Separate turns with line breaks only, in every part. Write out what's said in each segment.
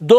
2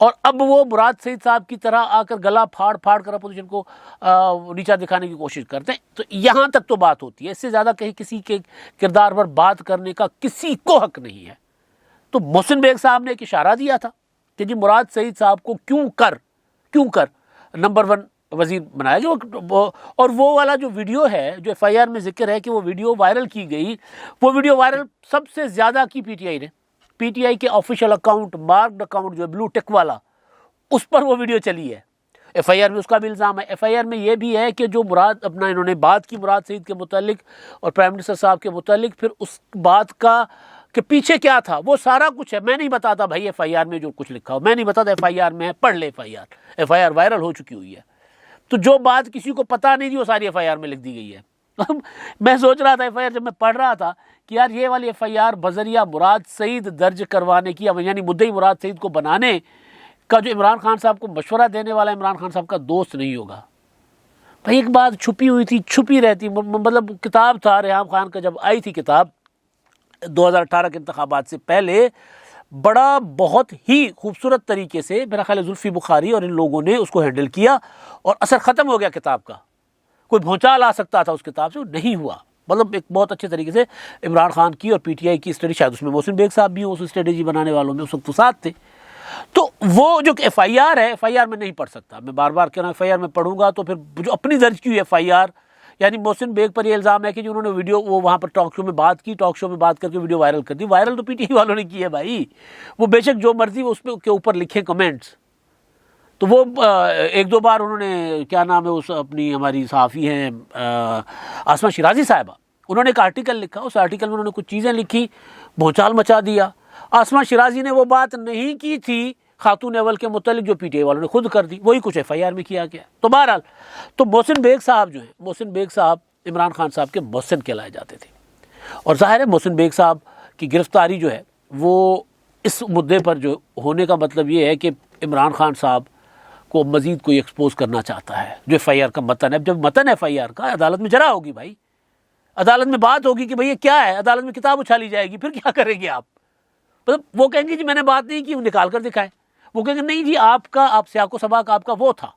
اور اب وہ مراد سعید صاحب کی طرح آ کر گلا پھاڑ پھاڑ کر اپوزیشن کو نیچا دکھانے کی کوشش کرتے ہیں. تو یہاں تک تو بات ہوتی ہے، اس سے زیادہ کہیں کسی کے کردار پر بات کرنے کا کسی کو حق نہیں ہے. تو محسن بیگ صاحب نے ایک اشارہ دیا تھا کہ جی مراد سعید صاحب کو کیوں کر نمبر 1 وزیر بنایا گیا. اور وہ والا جو ویڈیو ہے جو ایف آئی آر میں ذکر ہے کہ وہ ویڈیو وائرل کی گئی، وہ ویڈیو وائرل سب سے زیادہ کی پی ٹی آئی نے. پی ٹی آئی کے آفیشیل اکاؤنٹ، مارکڈ اکاؤنٹ جو ہے بلو ٹک والا، اس پر وہ ویڈیو چلی ہے. ایف آئی آر میں اس کا بھی الزام ہے. ایف آئی آر میں یہ بھی ہے کہ جو مراد اپنا انہوں نے بات کی مراد سعید کے متعلق اور پرائم منسٹر صاحب کے متعلق، پھر اس بات کا کہ پیچھے کیا تھا وہ سارا کچھ ہے. میں نہیں بتاتا بھائی ایف آئی آر میں جو کچھ لکھا ہو، میں نہیں بتاتا ایف آئی آر میں ہے، پڑھ لے ایف آئی آر وائرل ہو چکی ہوئی ہے. تو جو بات کسی کو پتہ نہیں تھی وہ ساری ایف آئی آر میں لکھ دی گئی ہے. میں سوچ رہا تھا ایف آئی آر جب میں پڑھ رہا تھا کہ یار یہ والی ایف آئی آر بذریعہ مراد سعید درج کروانے کی، یعنی مدعی مراد سعید کو بنانے کا جو عمران خان صاحب کو مشورہ دینے والا عمران خان صاحب کا دوست نہیں ہوگا. بھائی ایک بات چھپی ہوئی تھی، چھپی رہتی. مطلب کتاب تھا ریحام خان کا، جب آئی تھی کتاب 2018 کے انتخابات سے پہلے، بڑا بہت ہی خوبصورت طریقے سے میرا خیال ہے زلفی بخاری اور ان لوگوں نے اس کو ہینڈل کیا اور اثر ختم ہو گیا کتاب کا. کوئی بھونچال آ سکتا تھا اس کتاب سے، وہ نہیں ہوا. مطلب ایک بہت اچھے طریقے سے عمران خان کی اور پی ٹی آئی کی اسٹریٹجی، شاید اس میں محسن بیگ صاحب بھی اس اسٹریٹجی بنانے والوں میں اس وقت ساتھ تھے. تو وہ جو ایف آئی آر ہے، ایف آئی آر میں نہیں پڑھ سکتا، میں بار بار کہہ رہا ہوں ایف آئی آر میں پڑھوں گا تو پھر جو اپنی درج کی ہوئی ایف آئی آر، یعنی محسن بیگ پر یہ الزام ہے کہ جو انہوں نے ویڈیو وہ وہاں پر ٹاک شو میں بات کی، ٹاک شو میں بات کر کے ویڈیو وائرل کر دی. وائرل تو پی ٹی آئی والوں نے کی ہے بھائی. وہ بے شک جو مرضی وہ اس پہ کے اوپر لکھیں کمنٹس. تو وہ ایک دو بار انہوں نے کیا نام ہے اس اپنی ہماری صحافی ہیں آسمہ شیرازی صاحبہ، انہوں نے ایک آرٹیکل لکھا، اس آرٹیکل میں انہوں نے کچھ چیزیں لکھی، بھونچال مچا دیا. آسمہ شیرازی نے وہ بات نہیں کی تھی خاتون اول کے متعلق جو پی ٹی آئی والوں نے خود کر دی، وہی کچھ ایف آئی آر میں کیا گیا. تو بہرحال تو محسن بیگ صاحب جو ہیں، محسن بیگ صاحب عمران خان صاحب کے محسن کہلائے جاتے تھے. اور ظاہر ہے محسن بیگ صاحب کی گرفتاری جو ہے وہ اس مدعے پر جو ہونے کا مطلب یہ ہے کہ عمران خان صاحب کو مزید کوئی ایکسپوز کرنا چاہتا ہے جو ایف آئی آر کا متن ہے. جب متن ایف آئی آر کا عدالت میں جرا ہوگی بھائی، عدالت میں بات ہوگی کہ بھئی یہ کیا ہے، عدالت میں کتاب اچھالی جائے گی، پھر کیا کریں گے آپ؟ مطلب وہ کہیں گے جی میں نے بات نہیں کی، وہ نکال کر دکھائیں. وہ کہیں گے نہیں جی آپ سیاق و سباق آپ کا وہ تھا،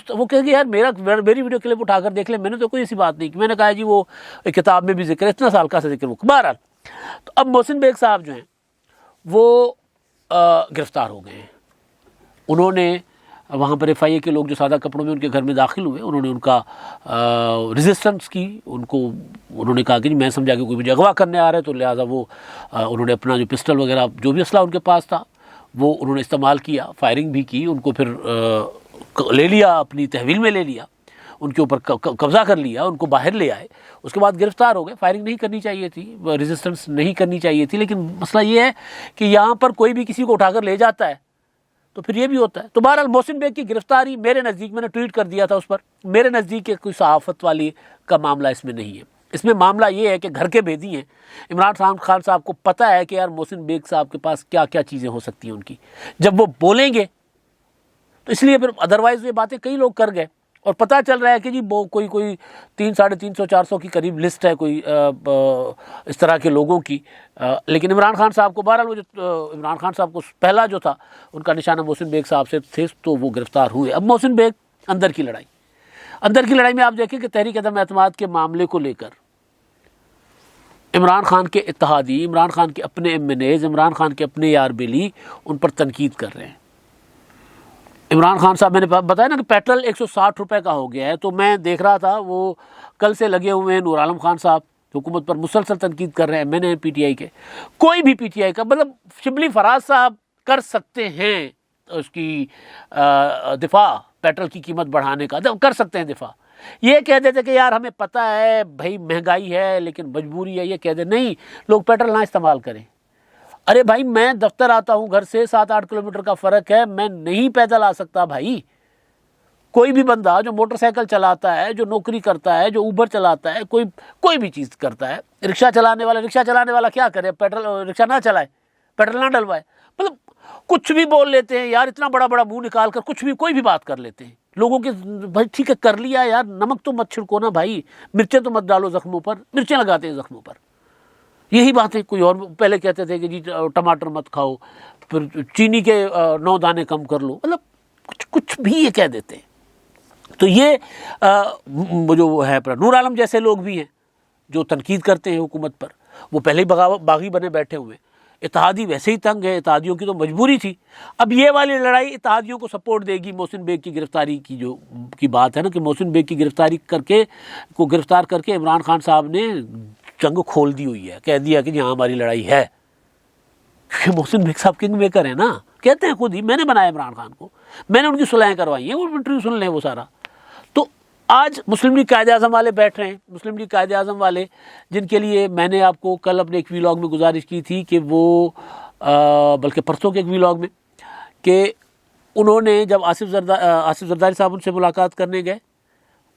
وہ کہیں گے یار میری ویڈیو کلپ اٹھا کر دیکھ لیں، میں نے تو کوئی ایسی بات نہیں کی. میں نے کہا جی وہ کتاب میں بھی ذکر ہے، اتنا سال کا سے ذکر. بہرحال تو اب محسن بیگ صاحب جو ہیں وہ گرفتار ہو گئے ہیں. انہوں نے وہاں پر ایف آئی اے کے لوگ جو سادہ کپڑوں میں ان کے گھر میں داخل ہوئے، انہوں نے ان کا ریزسٹنس کی. انہوں نے کہا کہ جی میں سمجھا کہ کوئی مجھے اغوا کرنے آ رہا ہے، تو لہٰذا وہ انہوں نے اپنا جو پسٹل وغیرہ جو بھی اسلحہ ان کے پاس تھا وہ انہوں نے استعمال کیا، فائرنگ بھی کی. ان کو پھر لے لیا، اپنی تحویل میں لے لیا، ان کے اوپر قبضہ کر لیا، ان کو باہر لے آئے. اس کے بعد گرفتار ہو گئے. فائرنگ نہیں کرنی چاہیے تھی، ریزسٹنس نہیں کرنی چاہیے تھی، لیکن مسئلہ یہ ہے کہ یہاں پر کوئی بھی کسی کو اٹھا کر لے جاتا ہے تو پھر یہ بھی ہوتا ہے. تو بہرحال محسن بیگ کی گرفتاری میرے نزدیک، میں نے ٹویٹ کر دیا تھا اس پر، میرے نزدیک کوئی صحافت والی کا معاملہ اس میں نہیں ہے. اس میں معاملہ یہ ہے کہ گھر کے بھیدی ہیں. عمران خان صاحب کو پتہ ہے کہ یار محسن بیگ صاحب کے پاس کیا کیا چیزیں ہو سکتی ہیں ان کی، جب وہ بولیں گے تو اس لیے پھر ادروائز یہ باتیں کئی لوگ کر گئے. اور پتہ چل رہا ہے کہ جی کوئی 300 400 کی قریب لسٹ ہے کوئی اس طرح کے لوگوں کی. لیکن عمران خان صاحب کو بہرحال وہ جو عمران خان صاحب کو پہلا جو تھا ان کا نشانہ محسن بیگ صاحب سے تھے، تو وہ گرفتار ہوئے. اب محسن بیگ اندر کی لڑائی میں آپ دیکھیں کہ تحریک عدم اعتماد کے معاملے کو لے کر عمران خان کے اتحادی، عمران خان کے اپنے M N As, Imran Khan کے اپنے یار بیلی ان پر تنقید کر رہے ہیں. عمران خان صاحب، میں نے بتایا نا کہ پیٹرول 160 روپے کا ہو گیا ہے. تو میں دیکھ رہا تھا وہ کل سے لگے ہوئے ہیں نور عالم خان صاحب، حکومت پر مسلسل تنقید کر رہے ہیں. میں نے پی ٹی آئی کے کوئی بھی پی ٹی آئی کا، مطلب شبلی فراز صاحب کر سکتے ہیں اس کی دفاع، پیٹرول کی قیمت بڑھانے کا کر سکتے ہیں دفاع. یہ کہہ دیتے کہ یار ہمیں پتہ ہے بھائی مہنگائی ہے لیکن مجبوری ہے، یہ کہہ دے نہیں لوگ پیٹرول نہ استعمال کریں. ارے بھائی میں دفتر آتا ہوں، گھر سے 7-8 کلومیٹر کا فرق ہے، میں نہیں پیدل آ سکتا بھائی. کوئی بھی بندہ جو موٹر سائیکل چلاتا ہے، جو نوکری کرتا ہے، جو اوبر چلاتا ہے، کوئی بھی چیز کرتا ہے، رکشہ چلانے والا کیا کرے؟ پیٹرول رکشہ نہ چلائے، پیٹرول نہ ڈلوائے. مطلب کچھ بھی بول لیتے ہیں یار، اتنا بڑا منہ نکال کر کچھ بھی کوئی بھی بات کر لیتے ہیں لوگوں کے. بھائی ٹھیک ہے کر لیا یار، نمک تو مت چھڑکو نا بھائی، مرچیں تو مت ڈالو زخموں پر، مرچیں لگاتے ہیں زخموں پر. یہی باتیں کوئی اور پہلے کہتے تھے کہ جی ٹماٹر مت کھاؤ، پھر چینی کے 9 دانے کم کر لو، مطلب کچھ بھی یہ کہہ دیتے ہیں۔ تو یہ جو وہ ہے نور عالم جیسے لوگ بھی ہیں جو تنقید کرتے ہیں حکومت پر، وہ پہلے ہی باغی بنے بیٹھے ہوئے ہیں۔ اتحادی ویسے ہی تنگ ہے، اتحادیوں کی تو مجبوری تھی۔ اب یہ والی لڑائی اتحادیوں کو سپورٹ دے گی محسن بیگ کی گرفتاری کی بات ہے نا، کہ محسن بیگ کی گرفتاری گرفتار کر کے عمران خان صاحب نے جنگ کھول دی ہوئی ہے، کہہ دیا کہ جی ہاں ہماری لڑائی ہے، کیونکہ محسن بیگ صاحب کنگ میکر ہیں نا، کہتے ہیں خود ہی میں نے بنایا عمران خان کو، میں نے ان کی صلحیں کروائی ہیں، وہ انٹرویو سن لیں وہ سارا۔ تو آج مسلم لیگ قائد اعظم والے بیٹھ رہے ہیں، مسلم لیگ قائد اعظم والے جن کے لیے میں نے آپ کو کل اپنے ایک ویلاگ میں گزارش کی تھی کہ وہ بلکہ پرسوں کے ایک ویلاگ میں، کہ انہوں نے جب آصف زرداری صاحب ان سے ملاقات کرنے گئے،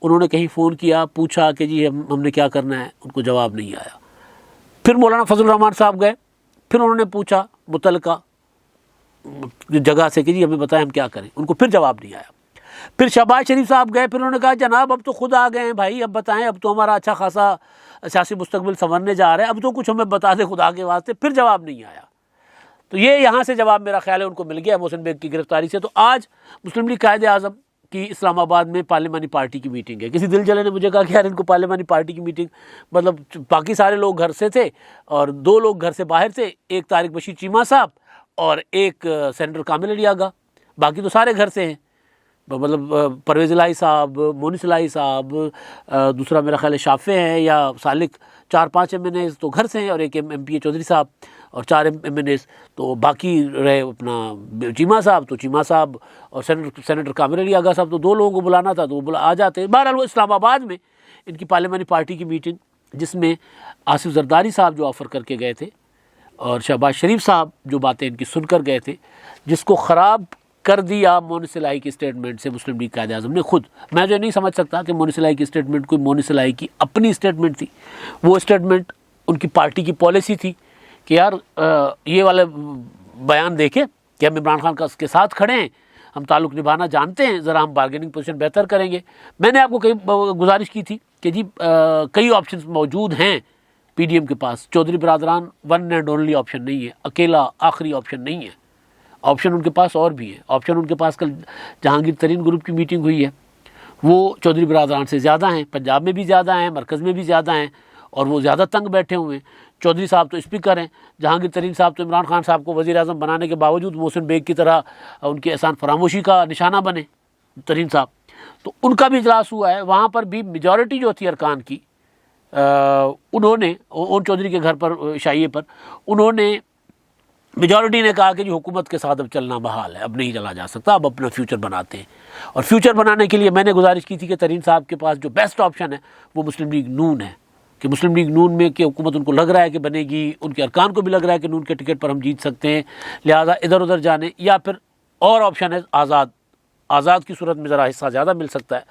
انہوں نے کہیں فون کیا، پوچھا کہ جی ہم نے کیا کرنا ہے، ان کو جواب نہیں آیا۔ پھر مولانا فضل الرحمان صاحب گئے، پھر انہوں نے پوچھا متعلقہ جگہ سے کہ جی ہمیں بتائیں ہم کیا کریں، ان کو پھر جواب نہیں آیا۔ پھر شہباز شریف صاحب گئے، پھر انہوں نے کہا جناب اب تو خود آ گئے ہیں بھائی، اب بتائیں، اب تو ہمارا اچھا خاصا سیاسی مستقبل سنورنے جا رہا ہے، اب تو کچھ ہمیں بتا دیں خدا کے واسطے۔ پھر جواب نہیں آیا۔ تو یہ یہاں سے جواب میرا خیال ہے ان کو مل گیا محسن بیگ کی گرفتاری سے۔ تو آج مسلم لیگ قائد اعظم کی اسلام آباد میں پارلیمانی پارٹی کی میٹنگ ہے۔ کسی دل جلے نے مجھے کہا کہ یار ان کو پارلیمانی پارٹی کی میٹنگ، مطلب باقی سارے لوگ گھر سے تھے اور 2 لوگ گھر سے باہر تھے، ایک طارق بشیر چیمہ صاحب اور ایک سینیٹر کامل علی آغا، باقی تو سارے گھر سے ہیں، مطلب پرویز الہی صاحب، مونس الہی صاحب، دوسرا میرا خیال ہے شافع ہیں یا سالک، 4-5 MNAs تو گھر سے ہیں، اور ایک MP چودھری صاحب، اور 4 MNAs تو باقی رہے اپنا چیمہ صاحب، تو چیمہ صاحب اور سینیٹر کامل علی آغا صاحب، تو 2 لوگوں کو بلانا تھا تو وہ آ جاتے۔ بہرحال وہ اسلام آباد میں ان کی پارلیمانی پارٹی کی میٹنگ، جس میں آصف زرداری صاحب جو آفر کر کے گئے تھے اور شہباز شریف صاحب جو باتیں ان کی سن کر گئے تھے، جس کو خراب کر دیا مونس الہی کی اسٹیٹمنٹ سے مسلم لیگ قائد اعظم نے خود۔ میں جو نہیں سمجھ سکتا کہ مونس الہی کی اسٹیٹمنٹ کوئی مونس الہی کی اپنی اسٹیٹمنٹ تھی، وہ اسٹیٹمنٹ ان کی پارٹی کی پالیسی تھی کہ یار یہ والا بیان دیکھیں کہ ہم عمران خان کے ساتھ کھڑے ہیں، ہم تعلق نبھانا جانتے ہیں، ذرا ہم بارگیننگ پوزیشن بہتر کریں گے۔ میں نے آپ کو کئی گزارش کی تھی کہ جی کئی آپشنز موجود ہیں PDM کے پاس، چودھری برادران ون اینڈ اونلی آپشن نہیں ہے، اکیلا آخری آپشن نہیں ہے، آپشن ان کے پاس اور بھی ہے۔ آپشن ان کے پاس کل جہانگیر ترین گروپ کی میٹنگ ہوئی ہے، وہ چودھری برادران سے زیادہ ہیں، پنجاب میں بھی زیادہ ہیں، مرکز میں بھی زیادہ ہیں، اور وہ زیادہ تنگ بیٹھے ہوئے ہیں۔ چودھری صاحب تو اسپیکر ہیں، جہانگیر ترین صاحب تو عمران خان صاحب کو وزیر اعظم بنانے کے باوجود محسن بیگ کی طرح ان کے احسان فراموشی کا نشانہ بنے ترین صاحب۔ تو ان کا بھی اجلاس ہوا ہے، وہاں پر بھی میجورٹی جو تھی ارکان کی، انہوں نے اون چودھری کے گھر پر شائعے پر انہوں نے میجورٹی نے کہا کہ جی حکومت کے ساتھ اب چلنا بحال ہے، اب نہیں چلا جا سکتا، اب اپنا فیوچر بناتے ہیں۔ اور فیوچر بنانے کے لیے میں نے گزارش کی تھی کہ ترین صاحب کے پاس جو بیسٹ آپشن ہے وہ مسلم لیگ نون ہے، کہ مسلم لیگ نون میں کہ حکومت ان کو لگ رہا ہے کہ بنے گی، ان کے ارکان کو بھی لگ رہا ہے کہ نون کے ٹکٹ پر ہم جیت سکتے ہیں، لہٰذا ادھر ادھر جانے، یا پھر اور آپشن ہے آزاد کی صورت میں ذرا حصہ زیادہ مل سکتا ہے۔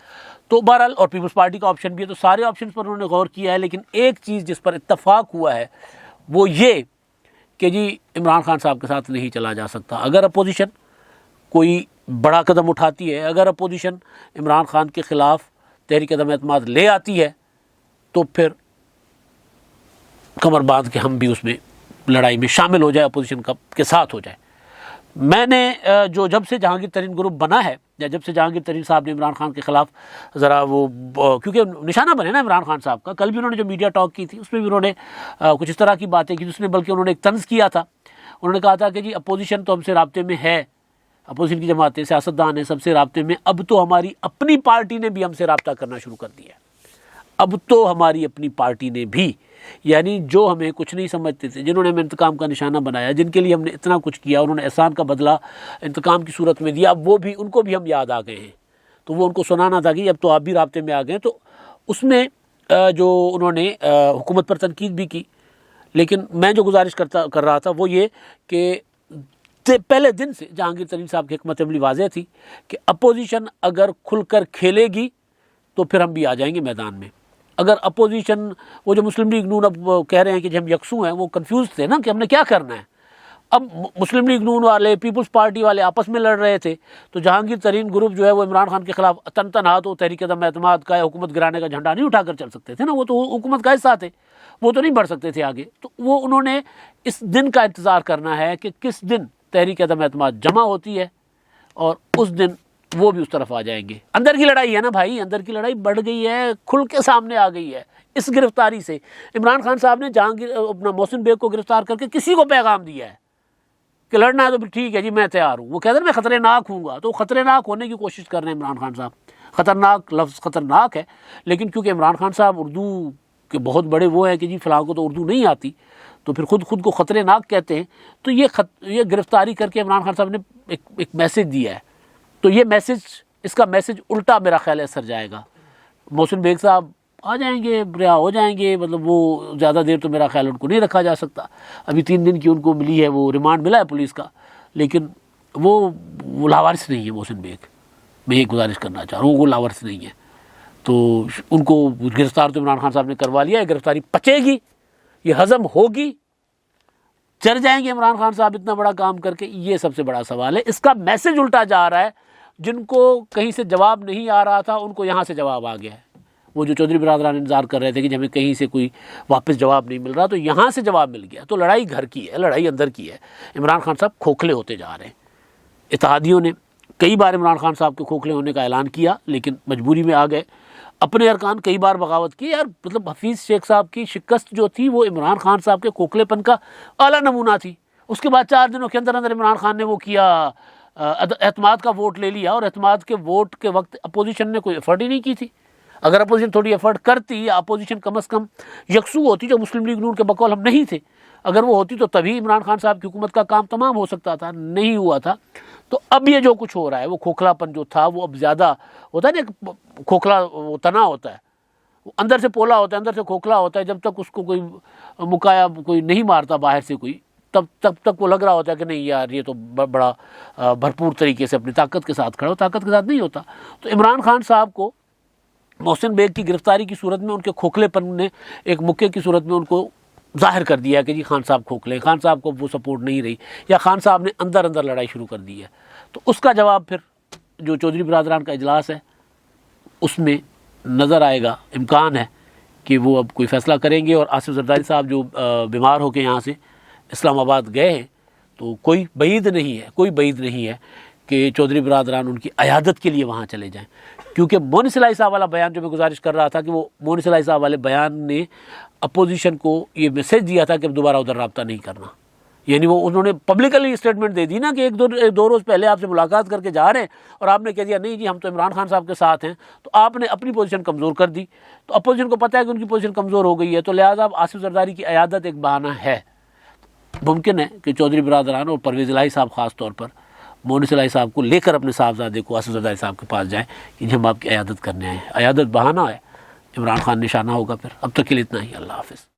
تو بہرحال اور پیپلز پارٹی کا آپشن بھی ہے، تو سارے آپشنز پر انہوں نے غور کیا ہے، لیکن ایک چیز جس پر اتفاق ہوا ہے وہ یہ کہ جی عمران خان صاحب کے ساتھ نہیں چلا جا سکتا۔ اگر اپوزیشن کوئی بڑا قدم اٹھاتی ہے، اگر اپوزیشن عمران خان کے خلاف تحریک عدم اعتماد لے آتی ہے، تو پھر کمر باندھ کے ہم بھی اس میں لڑائی میں شامل ہو جائے، اپوزیشن کے ساتھ ہو جائے۔ میں نے جب سے جہانگیر ترین گروپ بنا ہے، یا جب سے جہانگیر ترین صاحب نے عمران خان کے خلاف ذرا وہ کیونکہ نشانہ بنے نا عمران خان صاحب کا، کل بھی انہوں نے جو میڈیا ٹاک کی تھی اس میں بھی انہوں نے کچھ اس طرح کی باتیں کی، جس میں بلکہ انہوں نے ایک طنز کیا تھا۔ انہوں نے کہا تھا کہ جی اپوزیشن تو ہم سے رابطے میں ہے، اپوزیشن کی جماعتیں سیاستدان ہیں سب سے رابطے میں، اب تو ہماری اپنی پارٹی نے بھی ہم سے رابطہ کرنا شروع کر دیا ہے، اب تو ہماری اپنی پارٹی نے بھی، یعنی جو ہمیں کچھ نہیں سمجھتے تھے، جنہوں نے ہمیں انتقام کا نشانہ بنایا، جن کے لیے ہم نے اتنا کچھ کیا، انہوں نے احسان کا بدلہ انتقام کی صورت میں دیا، اب وہ بھی ان کو بھی ہم یاد آ گئے ہیں۔ تو وہ ان کو سنانا تھا کہ اب تو آپ بھی رابطے میں آ گئے۔ تو اس میں جو انہوں نے حکومت پر تنقید بھی کی، لیکن میں جو گزارش کر رہا تھا وہ یہ کہ پہلے دن سے جہانگیر ترین صاحب کی حکمت عملی واضح تھی کہ اپوزیشن اگر کھل کر کھیلے گی تو پھر ہم بھی آ جائیں گے میدان میں۔ اگر اپوزیشن، وہ جو مسلم لیگ نون اب کہہ رہے ہیں کہ ہم یکسو ہیں، وہ کنفیوز تھے نا کہ ہم نے کیا کرنا ہے، اب مسلم لیگ نون والے، پیپلز پارٹی والے آپس میں لڑ رہے تھے، تو جہانگیر ترین گروپ جو ہے وہ عمران خان کے خلاف تنہا تو تحریک عدم اعتماد کا یا حکومت گرانے کا جھنڈا نہیں اٹھا کر چل سکتے تھے نا، وہ تو حکومت کا حصہ تھے، وہ تو نہیں بڑھ سکتے تھے آگے. تو وہ انہوں نے اس دن کا انتظار کرنا ہے کہ کس دن تحریک عدم اعتماد جمع ہوتی ہے، اور اس دن وہ بھی اس طرف آ جائیں گے. اندر کی لڑائی ہے نا بھائی، اندر کی لڑائی بڑھ گئی ہے، کھل کے سامنے آ گئی ہے اس گرفتاری سے. عمران خان صاحب نے جہانگیر اپنا محسن بیگ کو گرفتار کر کے کسی کو پیغام دیا ہے کہ لڑنا ہے تو ٹھیک ہے جی میں تیار ہوں. وہ کہتے ہیں میں خطرے ناک ہوں گا، تو خطرے ناک ہونے کی کوشش کر رہے ہیں عمران خان صاحب. خطرناک لفظ خطرناک ہے، لیکن کیونکہ عمران خان صاحب اردو کے بہت بڑے وہ ہیں کہ جی فلاں کو تو اردو نہیں آتی، تو پھر خود کو خطرے ناک کہتے ہیں. تو یہ گرفتاری کر کے عمران خان صاحب نے ایک میسج دیا ہے. تو یہ میسج، اس کا میسج الٹا میرا خیال ہے اثر جائے گا. محسن بیگ صاحب آ جائیں گے، رہا ہو جائیں گے، مطلب وہ زیادہ دیر تو میرا خیال ان کو نہیں رکھا جا سکتا. ابھی 3 دن کی ان کو ملی ہے، وہ ریمانڈ ملا ہے پولیس کا، لیکن وہ لاوارث نہیں ہے محسن بیگ. میں یہ گزارش کرنا چاہ رہا ہوں، وہ لاوارث نہیں ہے. تو ان کو گرفتار تو عمران خان صاحب نے کروا لیا ہے. گرفتاری پچے گی، یہ ہضم ہوگی، چر جائیں گے عمران خان صاحب اتنا بڑا کام کر کے؟ یہ سب سے بڑا سوال ہے. اس کا میسج الٹا جا رہا ہے. جن کو کہیں سے جواب نہیں آ رہا تھا ان کو یہاں سے جواب آ گیا ہے. وہ جو چودھری برادران انتظار کر رہے تھے کہ ہمیں کہیں سے کوئی واپس جواب نہیں مل رہا، تو یہاں سے جواب مل گیا. تو لڑائی گھر کی ہے، لڑائی اندر کی ہے. عمران خان صاحب کھوکھلے ہوتے جا رہے ہیں. اتحادیوں نے کئی بار عمران خان صاحب کے کھوکھلے ہونے کا اعلان کیا، لیکن مجبوری میں آ گئے. اپنے ارکان کئی بار بغاوت کی. یار مطلب حفیظ شیخ صاحب کی شکست جو تھی وہ عمران خان صاحب کے کھوکھلے پن کا اعلیٰ نمونہ تھی. اس کے بعد 4 دنوں کے اندر عمران خان نے وہ کیا، اعتماد کا ووٹ لے لیا. اور اعتماد کے ووٹ کے وقت اپوزیشن نے کوئی ایفرٹ ہی نہیں کی تھی. اگر اپوزیشن تھوڑی ایفرٹ کرتی، یا اپوزیشن کم از کم یکسو ہوتی، جو مسلم لیگ نون کے بقول ہم نہیں تھے، اگر وہ ہوتی تو تبھی عمران خان صاحب کی حکومت کا کام تمام ہو سکتا تھا. نہیں ہوا تھا. تو اب یہ جو کچھ ہو رہا ہے، وہ کھوکھلا پن جو تھا وہ اب زیادہ ہوتا ہے نا. کھوکھلا وہ تنا ہوتا ہے، اندر سے پولا ہوتا ہے، اندر سے کھوکھلا ہوتا ہے. جب تک اس کو کوئی مکایا کوئی نہیں مارتا باہر سے کوئی، تب تک وہ لگ رہا ہوتا ہے کہ نہیں یار یہ تو بڑا بھرپور طریقے سے اپنی طاقت کے ساتھ کھڑا ہو. طاقت کے ساتھ نہیں ہوتا. تو عمران خان صاحب کو محسن بیگ کی گرفتاری کی صورت میں ان کے کھوکھلے پن نے ایک مکے کی صورت میں ان کو ظاہر کر دیا کہ جی خان صاحب کھوکھلے، خان صاحب کو وہ سپورٹ نہیں رہی، یا خان صاحب نے اندر لڑائی شروع کر دی ہے. تو اس کا جواب پھر جو چودھری برادران کا اجلاس ہے اس میں نظر آئے گا. امکان ہے کہ وہ اب کوئی فیصلہ کریں گے. اور آصف زرداری صاحب جو بیمار ہو کے یہاں سے اسلام آباد گئے ہیں، تو کوئی بعید نہیں ہے کہ چودھری برادران ان کی عیادت کے لیے وہاں چلے جائیں. کیونکہ مونی سلائی صاحب والا بیان جو میں گزارش کر رہا تھا کہ وہ مونی سلائی صاحب والے بیان نے اپوزیشن کو یہ میسج دیا تھا کہ اب دوبارہ ادھر رابطہ نہیں کرنا. یعنی وہ انہوں نے پبلکلی اسٹیٹمنٹ دے دی نا کہ ایک دو روز پہلے آپ سے ملاقات کر کے جا رہے ہیں، اور آپ نے کہہ دیا نہیں جی ہم تو عمران خان صاحب کے ساتھ ہیں. تو آپ نے اپنی پوزیشن کمزور کر دی. تو اپوزیشن کو پتہ ہے کہ ان کی پوزیشن کمزور ہو گئی ہے، تو لہٰذا اب آصف زرداری کی عیادت ایک بہانہ ہے. ممکن ہے کہ چودھری برادران اور پرویز الہی صاحب خاص طور پر مونس الہی صاحب کو لے کر اپنے صاحبزادے کو آصف زرداری صاحب کے پاس جائیں کہ ہم آپ کی عیادت کرنے آئے ہیں. عیادت بہانہ ہے، عمران خان نشانہ ہوگا پھر. اب تک کے لیے اتنا ہی. اللہ حافظ.